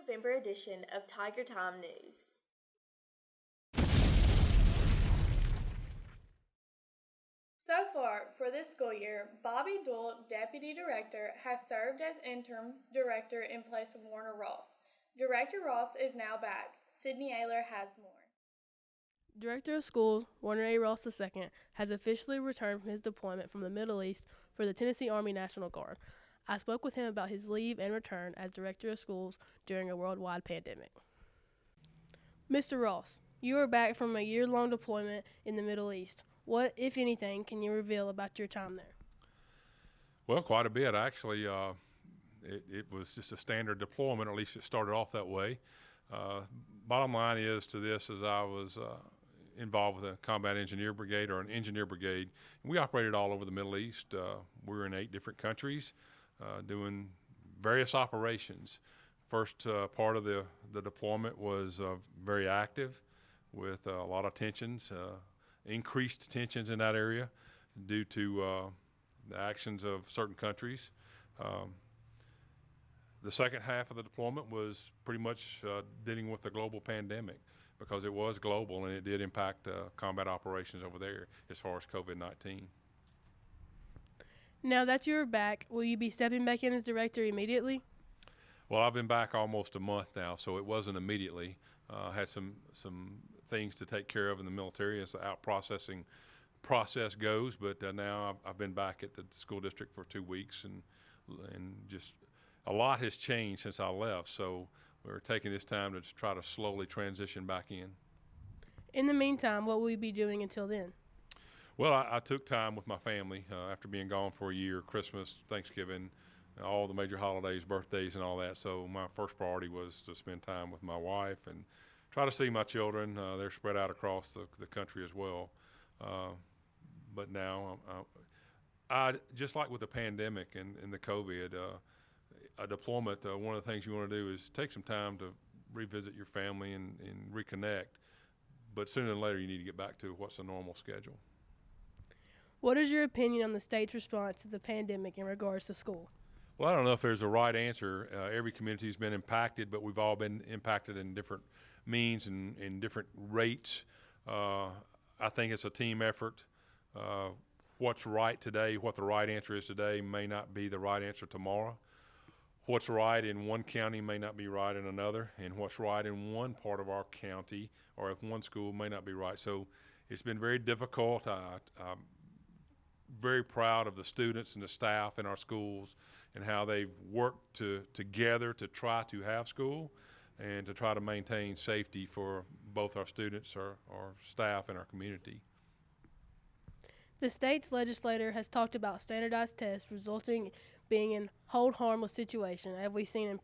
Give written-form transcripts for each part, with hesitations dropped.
November edition of Tiger Time News. So far, for this school year, Bobby Doyle, Deputy Director, has served as Interim Director in place of Warner Ross. Director Ross is now back. Sydney Ayler has more. Director of Schools, Warner A. Ross II, has officially returned from his deployment from the Middle East for the Tennessee Army National Guard. I spoke with him about his leave and return as Director of Schools during a worldwide pandemic. Mr. Ross, you are back from a year-long deployment in the Middle East. What, if anything, can you reveal about your time there? Well, quite a bit, actually. It was just a standard deployment, or at least it started off that way. Bottom line is to this, as I was involved with a combat engineer brigade or an engineer brigade. We operated all over the Middle East. We were in 8 different countries doing various operations. First part of the deployment was very active with a lot of tensions, increased tensions in that area due to the actions of certain countries. The second half of the deployment was pretty much dealing with the global pandemic, because it was global and it did impact combat operations over there as far as COVID-19. Now that you're back, will you be stepping back in as director immediately? Well, I've been back almost a month now, so it wasn't immediately. Had some things to take care of in the military as the out-processing process goes, but now I've been back at the school district for 2 weeks, and just a lot has changed since I left, so we're taking this time to try to slowly transition back in. In the meantime, what will you be doing until then? Well, I took time with my family after being gone for a year, Christmas, Thanksgiving, all the major holidays, birthdays, and all that. So my first priority was to spend time with my wife and try to see my children. They're spread out across the country as well. But now, I just like with the pandemic and the COVID, a deployment, one of the things you want to do is take some time to revisit your family and reconnect. But sooner than later, you need to get back to what's a normal schedule. What is your opinion on the state's response to the pandemic in regards to school? Well, I don't know if there's a right answer. Every community has been impacted, but we've all been impacted in different means and in different rates. I think it's a team effort. What's right today, what the right answer is today, may not be the right answer tomorrow. What's right in one county may not be right in another, and what's right in one part of our county or at one school may not be right. So it's been very difficult. I'm very proud of the students and the staff in our schools and how they've worked together to try to have school and to try to maintain safety for both our students, our staff, and our community. The state's legislature has talked about standardized tests resulting being in hold harmless situation, as we've seen in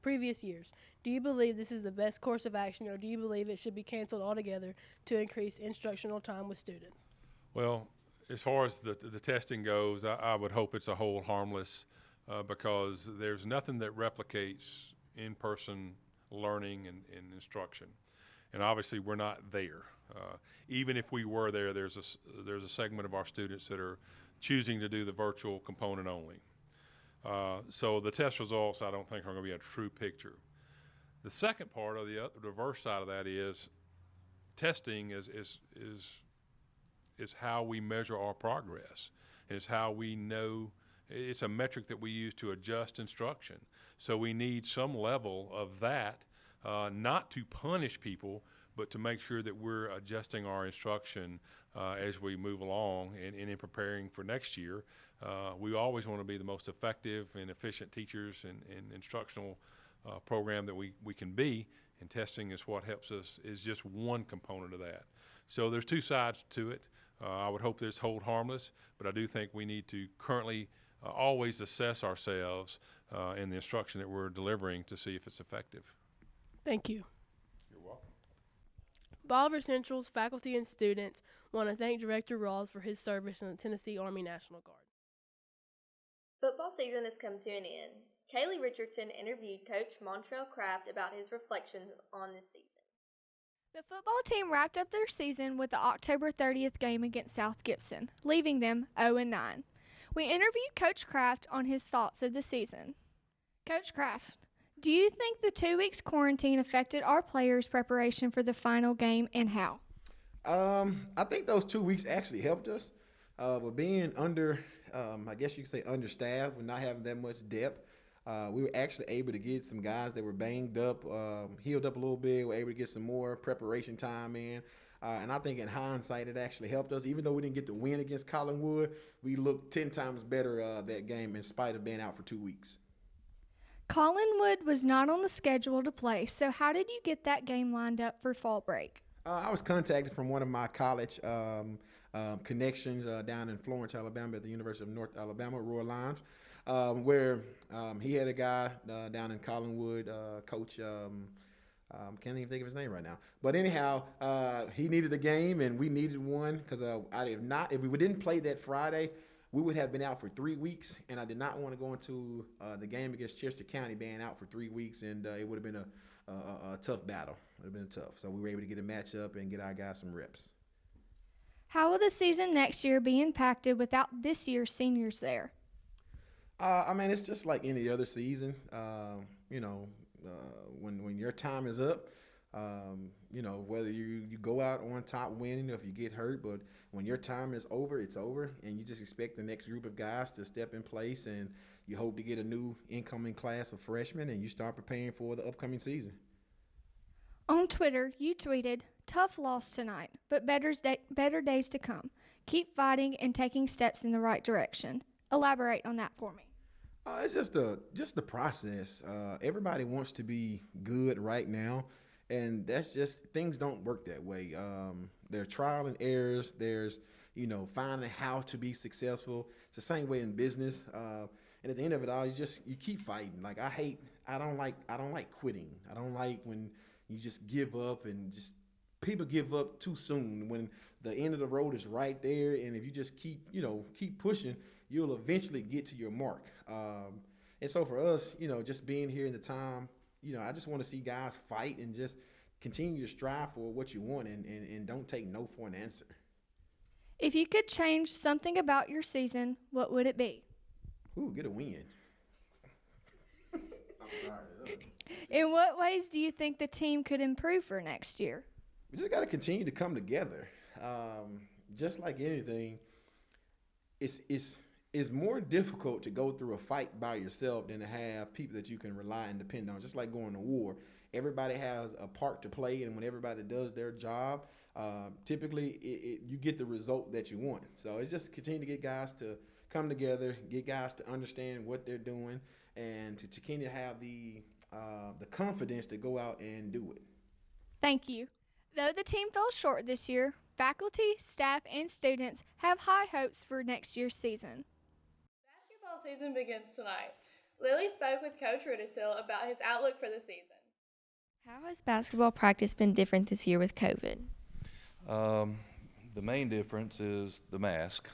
previous years. Do you believe this is the best course of action, or do you believe it should be canceled altogether to increase instructional time with students? Well, as far as the testing goes, I would hope it's a hold harmless because there's nothing that replicates in-person learning and instruction. And obviously we're not there. Even if we were there, there's a segment of our students that are choosing to do the virtual component only. So the test results, I don't think, are going to be a true picture. The second part of the reverse side of that is testing is how we measure our progress. And it's how we know, it's a metric that we use to adjust instruction. So we need some level of that, not to punish people, but to make sure that we're adjusting our instruction as we move along and in preparing for next year. We always want to be the most effective and efficient teachers and instructional program that we can be, and testing is what helps us, is just one component of that. So there's two sides to it. I would hope that it's hold harmless, but I do think we need to currently always assess ourselves in the instruction that we're delivering to see if it's effective. Thank you. You're welcome. Bolivar Central's faculty and students want to thank Director Rawls for his service in the Tennessee Army National Guard. Football season has come to an end. Kaylee Richardson interviewed Coach Montrell Kraft about his reflections on this season. The football team wrapped up their season with the October 30th game against South Gibson, leaving them 0-9. We interviewed Coach Kraft on his thoughts of the season. Coach Kraft, Do you think the 2 weeks quarantine affected our players' preparation for the final game, and how? I think those 2 weeks actually helped us. With being I guess you could say understaffed, with not having that much depth, we were actually able to get some guys that were banged up, healed up a little bit. Were able to get some more preparation time in. And I think in hindsight, it actually helped us. Even though we didn't get the win against Collinwood, we looked 10 times better that game in spite of being out for 2 weeks. Collinwood was not on the schedule to play, so how did you get that game lined up for fall break? I was contacted from one of my college connections down in Florence, Alabama, at the University of North Alabama, Roy Lyons, where he had a guy down in Collinwood, coach. Can't even think of his name right now. But anyhow, he needed a game and we needed one because if we didn't play that Friday, we would have been out for 3 weeks, and I did not want to go into the game against Chester County being out for 3 weeks, and it would have been a tough battle. It would have been tough. So we were able to get a matchup and get our guys some reps. How will the season next year be impacted without this year's seniors there? It's just like any other season. When your time is up, whether you go out on top winning or if you get hurt, but when your time is over, it's over, and you just expect the next group of guys to step in place, and you hope to get a new incoming class of freshmen, and you start preparing for the upcoming season. On Twitter, you tweeted, "Tough loss tonight, but better days to come. Keep fighting and taking steps in the right direction." Elaborate on that for me. It's just the process. Everybody wants to be good right now, and that's just things don't work that way. There's trial and errors. There's finding how to be successful. It's the same way in business. And at the end of it all, you keep fighting. Like I don't like quitting. I don't like when you just give up and just people give up too soon when the end of the road is right there. And if you just keep pushing, you'll eventually get to your mark. And so for us, just being here in the time, I just want to see guys fight and just continue to strive for what you want and don't take no for an answer. If you could change something about your season, what would it be? Ooh, get a win. I'm sorry. In what ways do you think the team could improve for next year? We just got to continue to come together. Just like anything, it's more difficult to go through a fight by yourself than to have people that you can rely and depend on. Just like going to war, everybody has a part to play, and when everybody does their job, typically you get the result that you want. So it's just continue to get guys to come together, get guys to understand what they're doing, and to continue to have the confidence to go out and do it. Thank you. Though the team fell short this year, faculty, staff, and students have high hopes for next year's season. Basketball season begins tonight. Lily spoke with Coach Rudisil about his outlook for the season. How has basketball practice been different this year with COVID? The main difference is the mask.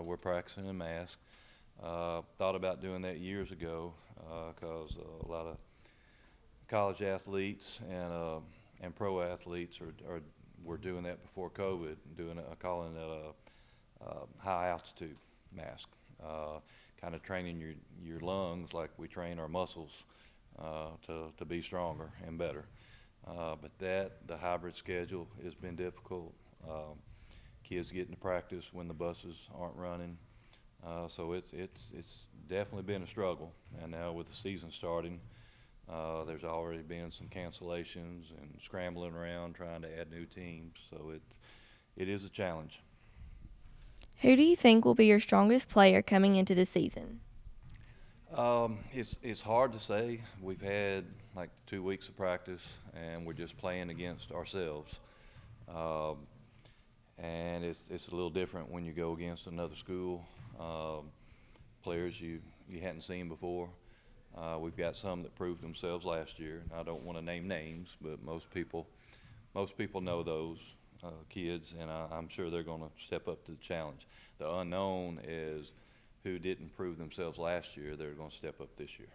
We're practicing in mask. Thought about doing that years ago because a lot of college athletes and pro athletes were doing that before COVID, calling it a high altitude mask, kind of training your lungs like we train our muscles to be stronger and better. But the hybrid schedule has been difficult. Kids getting to practice when the buses aren't running. So it's definitely been a struggle. And now with the season starting, there's already been some cancellations and scrambling around trying to add new teams. So it is a challenge. Who do you think will be your strongest player coming into the season? It's hard to say. We've had like 2 weeks of practice, and we're just playing against ourselves. And it's a little different when you go against another school, players you hadn't seen before. We've got some that proved themselves last year. I don't want to name names, but most people know those kids, and I'm sure they're going to step up to the challenge. The unknown is who didn't prove themselves last year. They're going to step up this year.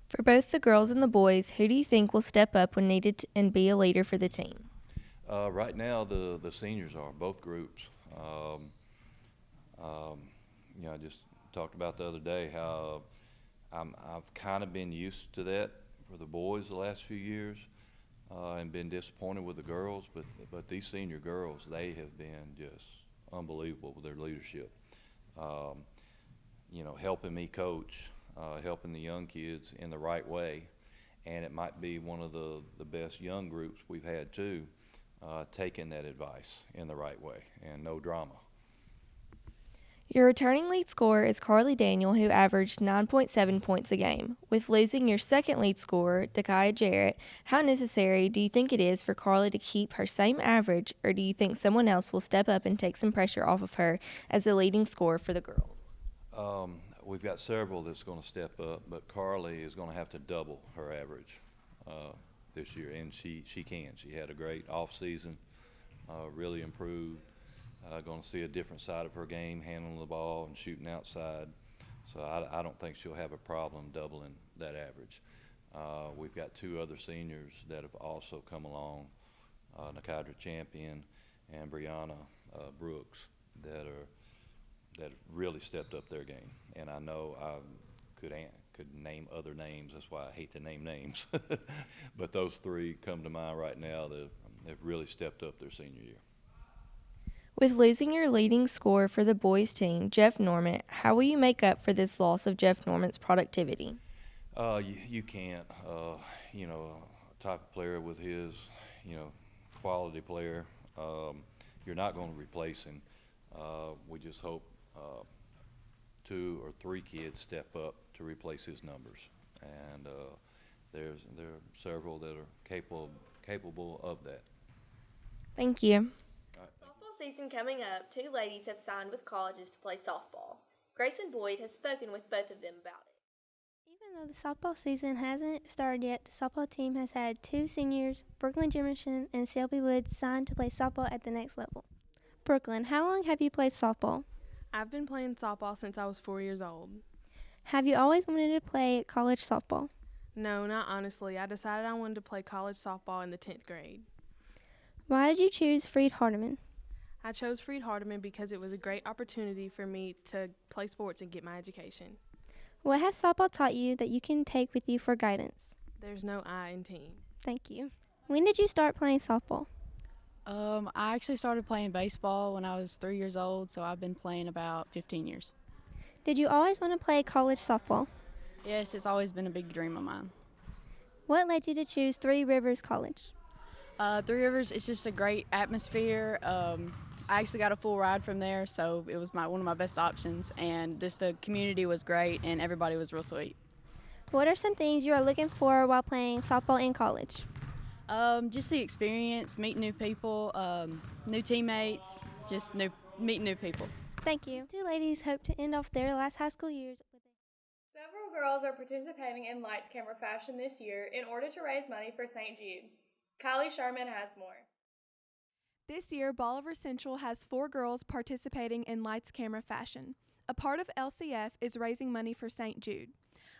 For both the girls and the boys, who do you think will step up when needed and be a leader for the team? Right now, the seniors are, both groups. I just talked about the other day how I've kind of been used to that for the boys the last few years, and been disappointed with the girls, but these senior girls, they have been just unbelievable with their leadership. Helping me coach, helping the young kids in the right way, and it might be one of the best young groups we've had too, taking that advice in the right way and no drama. Your returning lead scorer is Carly Daniel, who averaged 9.7 points a game. With losing your second lead scorer, Dakaya Jarrett, how necessary do you think it is for Carly to keep her same average, or do you think someone else will step up and take some pressure off of her as the leading scorer for the girls? We've got several that's going to step up, but Carly is going to have to double her average this year, and she can. She had a great off season, really improved. Going to see a different side of her game, handling the ball and shooting outside. So I don't think she'll have a problem doubling that average. We've got two other seniors that have also come along, Nakadra Champion and Brianna Brooks, that have really stepped up their game. And I know I could name other names. That's why I hate to name names. But those three come to mind right now that have really stepped up their senior year. With losing your leading scorer for the boys team, Jeff Normant, how will you make up for this loss of Jeff Normant's productivity? You can't. A type of player with his, quality player, you're not going to replace him. We just hope 2 or 3 kids step up to replace his numbers, and there are several that are capable of that. Thank you. Softball season coming up, 2 ladies have signed with colleges to play softball. Grayson Boyd has spoken with both of them about it. Even though the softball season hasn't started yet, the softball team has had 2 seniors, Brooklyn Jimerson and Shelby Woods, signed to play softball at the next level. Brooklyn, how long have you played softball? I've been playing softball since I was 4 years old. Have you always wanted to play college softball? No, not honestly. I decided I wanted to play college softball in the 10th grade. Why did you choose Freed Hardeman? I chose Freed Hardeman because it was a great opportunity for me to play sports and get my education. What has softball taught you that you can take with you for guidance? There's no I in team. Thank you. When did you start playing softball? I actually started playing baseball when I was 3 years old, so I've been playing about 15 years. Did you always want to play college softball? Yes, it's always been a big dream of mine. What led you to choose Three Rivers College? Three Rivers, it's just a great atmosphere. I actually got a full ride from there, so it was one of my best options, and just the community was great and everybody was real sweet. What are some things you are looking for while playing softball in college? Just the experience, meeting new people, new teammates, just meeting new people. Thank you. These 2 ladies hope to end off their last high school years with Several girls are participating in lights camera fashion this year in order to raise money for St. Jude. Kylie Sherman has more. This year, Bolivar Central has 4 girls participating in lights camera fashion. A part of LCF is raising money for St. Jude.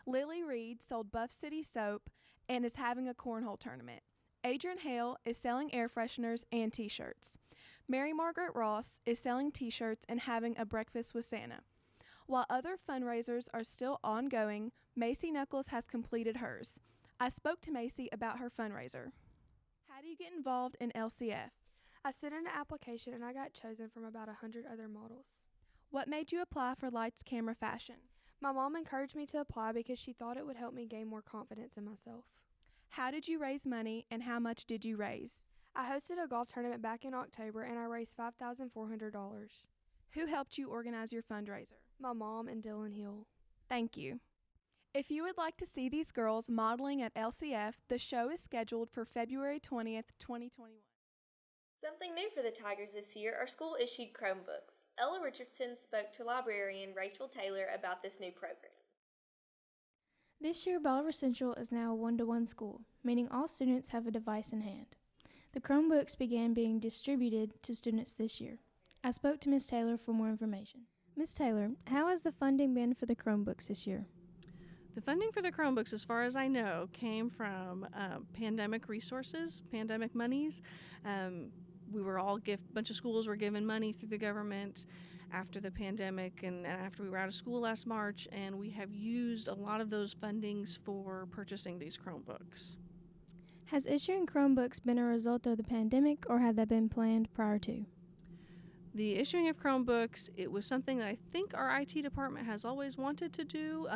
Lily Reed sold Buff City soap and is having a cornhole tournament. Adrian Hale is selling air fresheners and t-shirts. Mary Margaret Ross is selling t-shirts and having a breakfast with Santa. While other fundraisers are still ongoing, Macy Knuckles has completed hers. I spoke to Macy about her fundraiser. How do you get involved in LCF? I sent in an application and I got chosen from about 100 other models. What made you apply for lights camera fashion? My mom encouraged me to apply because she thought it would help me gain more confidence in myself. How did you raise money and how much did you raise? I hosted a golf tournament back in October and I raised $5,400. Who helped you organize your fundraiser? My mom and Dylan Hill. Thank you. If you would like to see these girls modeling at LCF, the show is scheduled for February 20th, 2021. Something new for the Tigers this year are school-issued Chromebooks. Ella Richardson spoke to librarian Rachel Taylor about this new program. This year, Bolivar Central is now a 1-to-1 school, meaning all students have a device in hand. The Chromebooks began being distributed to students this year. I spoke to Ms. Taylor for more information. Ms. Taylor, how has the funding been for the Chromebooks this year? The funding for the Chromebooks, as far as I know, came from pandemic resources, pandemic monies. We were all bunch of schools were given money through the government, after the pandemic and after we were out of school last March, and we have used a lot of those fundings for purchasing these Chromebooks. Has issuing Chromebooks been a result of the pandemic, or had that been planned prior to? The issuing of Chromebooks, it was something that I think our IT department has always wanted to do.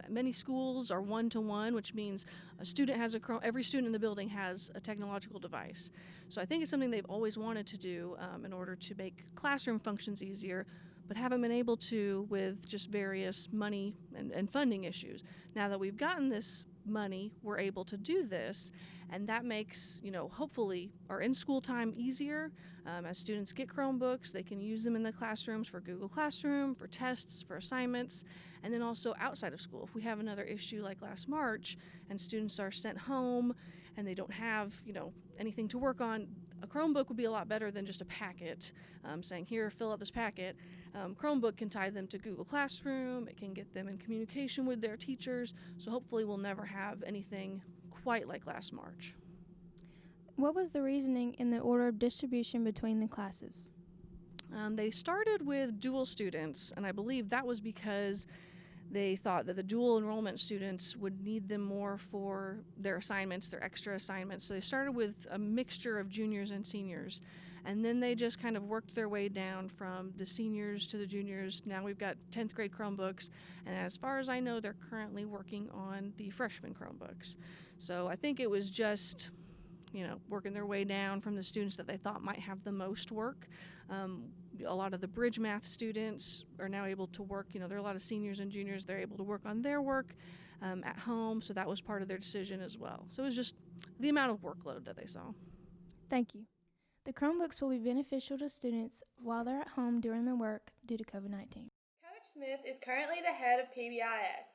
Many schools are one-to-one, which means every student in the building has a technological device. So I think it's something they've always wanted to do in order to make classroom functions easier, but haven't been able to with just various money and funding issues. Now that we've gotten this money, we're able to do this, and that makes, hopefully our in-school time easier. As students get Chromebooks, they can use them in the classrooms for Google Classroom, for tests, for assignments, and then also outside of school. If we have another issue like last March and students are sent home and they don't have, anything to work on, a Chromebook would be a lot better than just a packet saying, here, fill out this packet. Chromebook can tie them to Google Classroom. It can get them in communication with their teachers. So hopefully we'll never have anything quite like last March. What was the reasoning in the order of distribution between the classes? They started with dual students, and I believe that was because they thought that the dual enrollment students would need them more for their assignments, their extra assignments. So they started with a mixture of juniors and seniors. And then they just kind of worked their way down from the seniors to the juniors. Now we've got 10th grade Chromebooks. And as far as I know, they're currently working on the freshman Chromebooks. So I think it was just, working their way down from the students that they thought might have the most work. A lot of the bridge math students are now able to work. There are a lot of seniors and juniors. They're able to work on their work at home. So that was part of their decision as well. So it was just the amount of workload that they saw. Thank you. The Chromebooks will be beneficial to students while they're at home doing their work due to COVID-19. Coach Smith is currently the head of PBIS.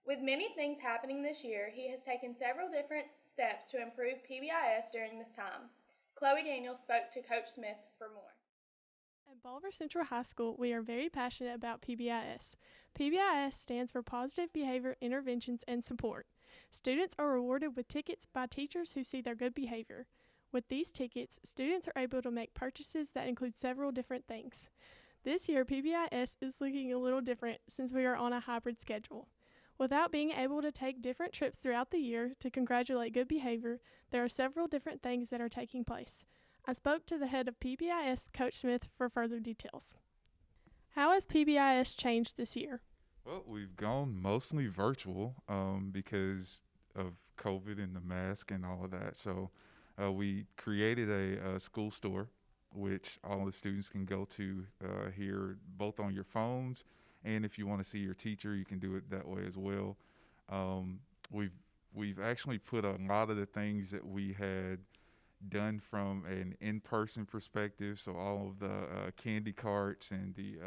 With many things happening this year, he has taken several different steps to improve PBIS during this time. Chloe Daniels spoke to Coach Smith for more. At Bolivar Central High School, we are very passionate about PBIS. PBIS stands for Positive Behavior Interventions and Support. Students are rewarded with tickets by teachers who see their good behavior. With these tickets, students are able to make purchases that include several different things. This year, PBIS is looking a little different since we are on a hybrid schedule. Without being able to take different trips throughout the year to congratulate good behavior, there are several different things that are taking place. I spoke to the head of PBIS, Coach Smith, for further details. How has PBIS changed this year? Well, we've gone mostly virtual because of COVID and the mask and all of that. So we created a school store, which all the students can go to here, both on your phones, and if you want to see your teacher, you can do it that way as well. We've actually put a lot of the things that we had done from an in-person perspective. So all of the candy carts and the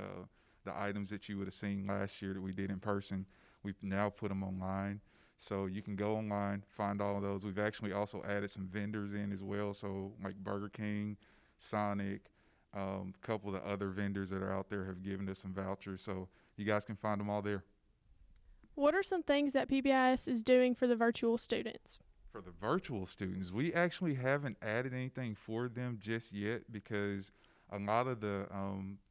items that you would have seen last year that we did in person, we've now put them online. So you can go online, find all of those. We've actually also added some vendors in as well. So like Burger King, Sonic, a couple of the other vendors that are out there have given us some vouchers. So you guys can find them all there. What are some things that PBIS is doing for the virtual students? For the virtual students, we actually haven't added anything for them just yet because a lot of the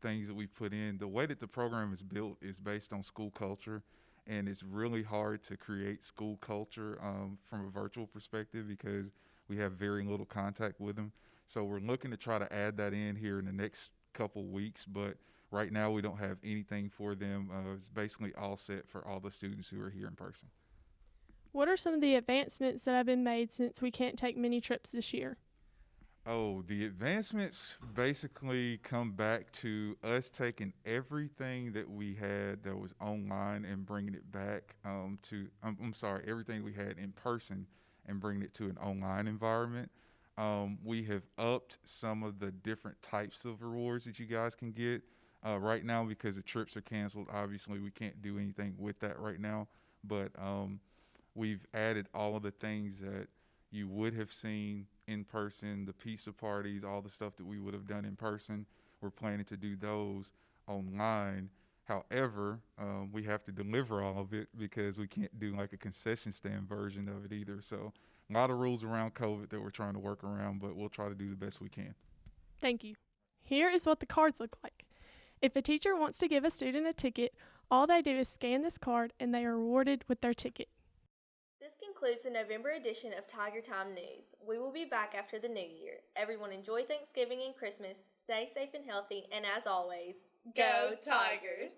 things that we put in, the way that the program is built is based on school culture, and it's really hard to create school culture from a virtual perspective because we have very little contact with them. So we're looking to try to add that in here in the next couple weeks, but right now we don't have anything for them. It's basically all set for all the students who are here in person. What are some of the advancements that have been made since we can't take many trips this year? Oh, the advancements basically come back to us taking everything that we had that was online and bringing it back everything we had in person and bringing it to an online environment. We have upped some of the different types of rewards that you guys can get. Right now, because the trips are canceled, obviously we can't do anything with that right now, but we've added all of the things that you would have seen in person, the pizza parties, all the stuff that we would have done in person. We're planning to do those online. However, we have to deliver all of it because we can't do like a concession stand version of it either. So a lot of rules around COVID that we're trying to work around, but we'll try to do the best we can. Thank you. Here is what the cards look like. If a teacher wants to give a student a ticket, all they do is scan this card and they are rewarded with their ticket. This concludes the November edition of Tiger Time News. We will be back after the new year. Everyone enjoy Thanksgiving and Christmas, stay safe and healthy, and as always, Go Tigers!